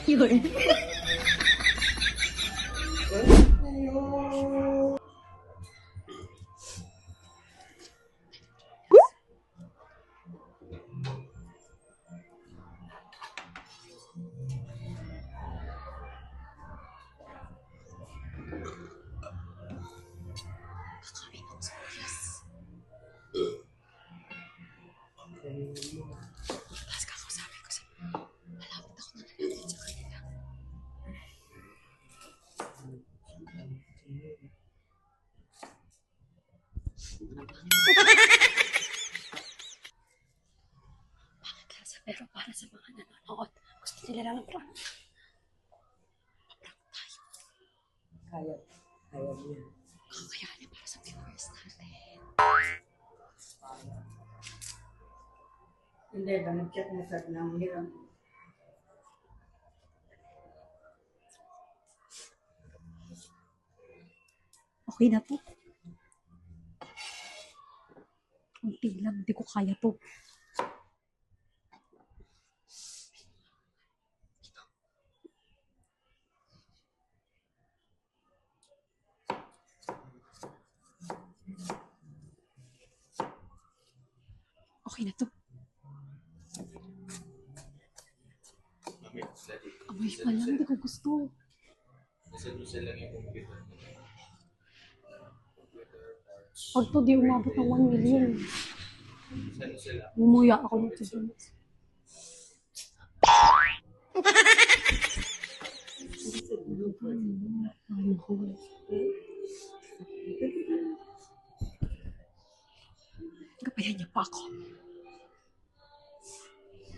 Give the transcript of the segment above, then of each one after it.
Yun. Tapos kakausapin ko sa malapit ako na nalagay sa kanila. Bakit lasa? Pero para sa mga nanonood, gusto nila lang ng prank. Pa-prank tayo. Kaya niya. Kakayanin para sa viewers natin. Hindi ba, nag-chat na sa nangiram. Okay na to. Kunti lang, hindi ko kaya to. Okay na to. Amoy pa lang, hindi ko gusto. Pag to di umabot ng 1 million, umuya ako nito dun. Gabayan niya pa ako.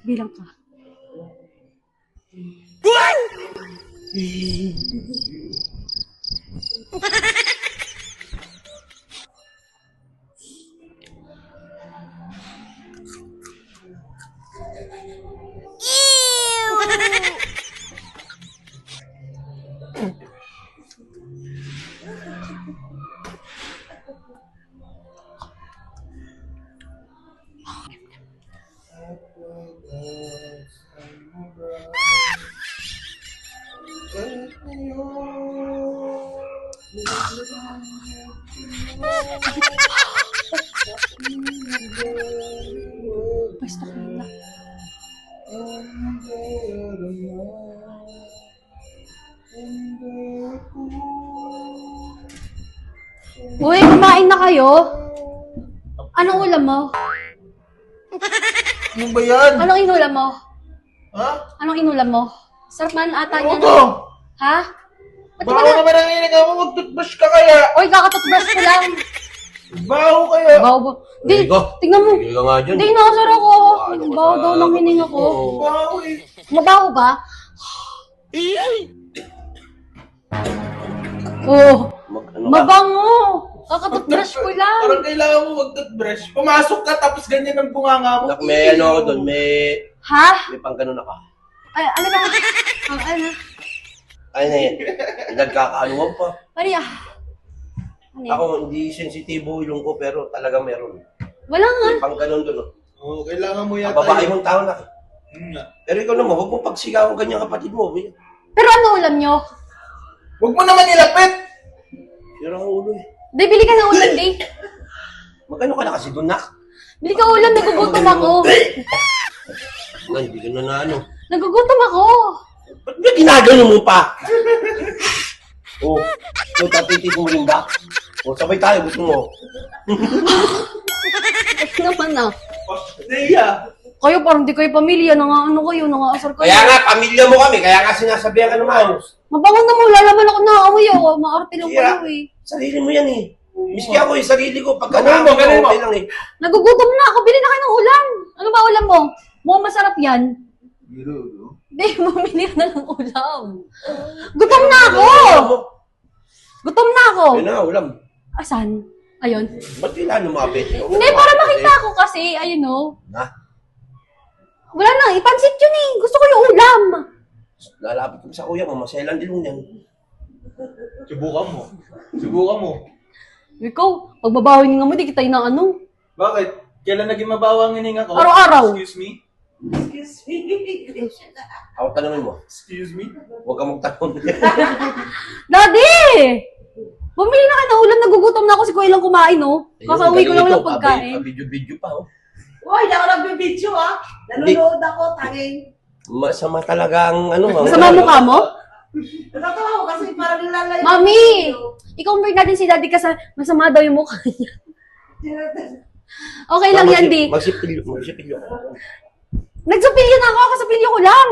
Bilang ka. Pwesto ko na. Uy, kumain na kayo? Anong ulam mo? Ano ba yan? Anong inulam mo? Ha? Anong inulam mo? Sarap man ata Ano niya. to? Ha? Ba't Baho ka na? naman ang hininga mo, mag-toothbrush ka kaya. Uy, kakatutbrush ko lang. Baho kaya. Baho ba? Di, tingnan mo. Tigil ka nga dyan. Hindi, nakasara ko. Baho daw ng hininga ko. Baho eh. Mabaho ba? Oh, mabango. Kakatutbrush ko lang. Parang kailangan mo mag-toothbrush. Pumasok ka tapos ganyan ang bunganga mo. Nak, may ano ako doon, may Ha? pang ganun ako. Ay, ano ba? Ano? Ay na yan. Nagkakaanuhan pa. Maria. Ano yan? Ako, hindi sensitibo ilong ko, pero talagang meron. Wala nga. May pang ganun doon. Oo, kailangan mo Ang yata. babae mong tao na. Nga. Pero ikaw naman, huwag mo pagsigawan ganyan kapatid mo. Pero ano ulam nyo? Huwag mo naman nilapit. Yun ang ulo eh. Di, bili ka ng ulam, di. Magkano ka na kasi doon, nak? Bili ka ulam, nagugutom ako. Ay, hindi ka na ano. Nagugutom ako. Ba't ba ginagano mo pa? Oh, so tapiti mo rin ba? O, sabay tayo, gusto mo. Ano naman na? Pasaya. Kayo parang di kayo pamilya, ano kayo, nangaasar kayo. Kaya nga, pamilya mo kami, kaya nga sinasabihan ka naman. Mabangon na mo, lalaman ako nakaamoy ako. Maarte lang Sira. kayo eh. Sarili mo yan eh. Miski ako eh, sarili ko. Pagka Ganun mo, ganun mo. okay lang eh. Nagugutom na ako, bili na kayo ng ulam. Ano ba ulam mo? Mukhang masarap yan. Hindi, bumili ka na ng ulam. Gutom na ako! Gutom na ako! Yun na, ulam. Asan? Ayun. Ba't kailangan lumapit? Hindi, para makita ko kasi, ayun o. Ha? Wala na, ipansit yun eh. Gusto ko yung ulam. Lalapit ko sa kuya mo, maselan din yan. Subukan mo. Subukan mo. Ikaw, pag mabaho yung hininga mo, di kita na ano. Bakit? Kailan naging mabawa ang hininga ko? Araw-araw. Excuse me? Excuse me. Ako tanongin mo. Excuse me? Huwag ka magtanong. Daddy! Bumili na kayo ng ulam, nagugutom na ako si Kuya lang kumain, oh. Kakauwi ko lang ng pagkain. Video pa, oh. Uy, di ako nagbibidyo ah. Nanonood ako, tanging. Masama talaga ang ano. Masama mukha mo? Natatawa ko kasi parang nilalayo. Mami! I-convert natin si Daddy kasi masama daw yung mukha niya. Okay lang yan, di. Magsipilyo. Nagsapilyo na ako, kakasapilyo ko lang.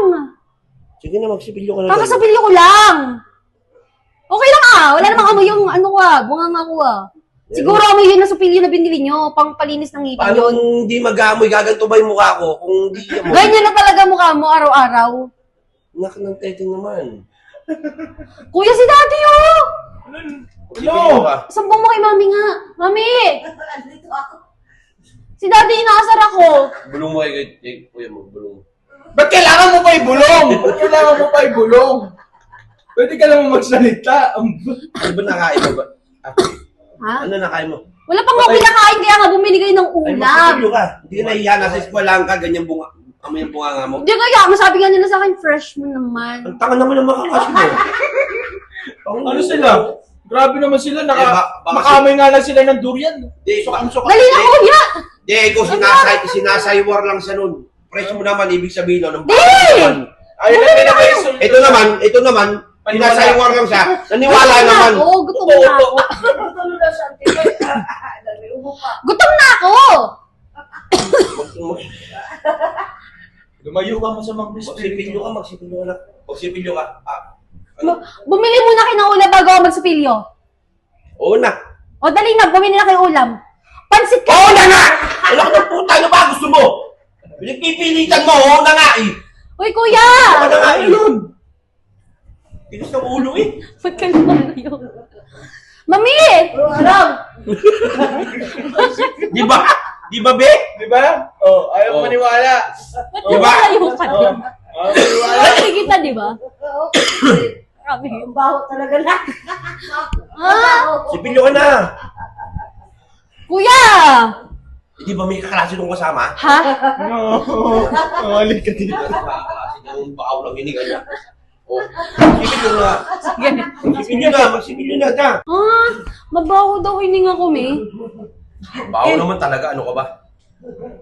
Sige na, magsipilyo ka na. Kakasapilyo ko lang. Okay lang ah, wala namang amoy yung ano ko ah, bunganga ko ah. Siguro amoy yun na supilyo na binili nyo, pang palinis ng ngipin Paano yun. kung hindi mag-aamoy, gaganto ba yung mukha ko? Kung hindi mo. Ganyan na talaga mukha mo araw-araw. Nak ng tete naman. Kuya si Daddy oh! Magsipilyo ka. Sambong mo kay Mami nga. Mami! Andito ako. Si Daddy inaasar ako. Bulong mo kay kuya mo, bulong mo. Ba't kailangan mo pa ibulong? Ba't kailangan mo pa ibulong? Pwede ka naman magsalita. Ano ba nakain mo ba? Ha? Ano nakain mo? Wala pang ako pinakain kaya nga bumili kayo ng Ay, ulam. magsipilyo ka. Hindi ka nahiya, nasa eskwalahan ka, ganyan bunga. Amoy ang bunga nga mo. Hindi kaya, masabi nga nila sa akin, fresh mo naman. Ang tanga naman ng mga kakas mo. Ano sila? Grabe naman sila. baka- Makamay nga lang sila ng durian. Di, Sukam-sukam. Dali na kuya! Di, ikaw sinasaywar lang siya nun. Fresh mo naman, ibig sabihin nun. Di! Ayun na pinakayo. Ito naman, sinasaywar lang siya. Naniwala naman. Gutom na ako. Tutulog na siya. Dami, ubo pa. Gutom na ako! Lumayo ka mo sa mga Magsipilyo ka. Magsipilyo ka. Ano? Bumili muna kayo ng ulam bago ako magsupilyo. Oo na. O dali na, bumili na kayo ulam. Pansit ka! Oo na nga! Alam ko ng puta, ano ba gusto mo? Pinagpipilitan mo, oo na nga eh. Uy kuya! Oo na nga eh. Tigas ng ulo eh. Ba't ka naman yun? Mami! Alam. Di ba? Di ba, be? Di ba? Oh, ayaw Oh. maniwala. Ba't Di ba? ayaw ka Oh, din? ayaw maniwala. Kasi kita, di ba? Grabe. Ang baho talaga na. Ah! Sipilyo ka na. Kuya! Di ba may kaklase nung kasama? Ha? No. Mawalik ka dito. Kaklase ng bakaw lang hiniga niya. Oh, sipilyo na. Sige. Sipilyo na, magsipilyo na ka. Ah, mabaho daw hininga ko, May. Bakaw naman talaga, ano ka ba?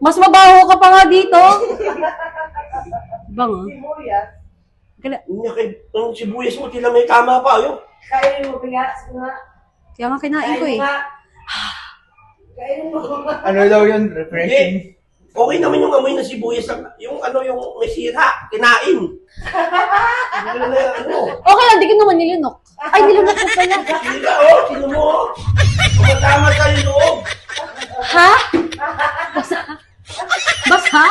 Mas mabaho ka pa nga dito. Bang, ah. Sibuyas. Ang sibuyas mo, tila may tama pa, yun. Kainin mo, bigas mo nga. Kaya nga kinain ko eh. Kainin mo. Ano daw yun? Refreshing. Okay naman yung amoy na sibuyas, yung ano, yung may sira, kinain. Hindi na ano. Okay lang, di ko naman nilunok. Ay, nilunok ko pala. Sira, oh, sino mo? Kumatama tayo loob. Ha? Basa? Basa?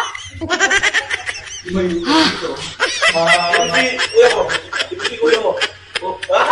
Kuya mo. Kuya mo. Oh, ha?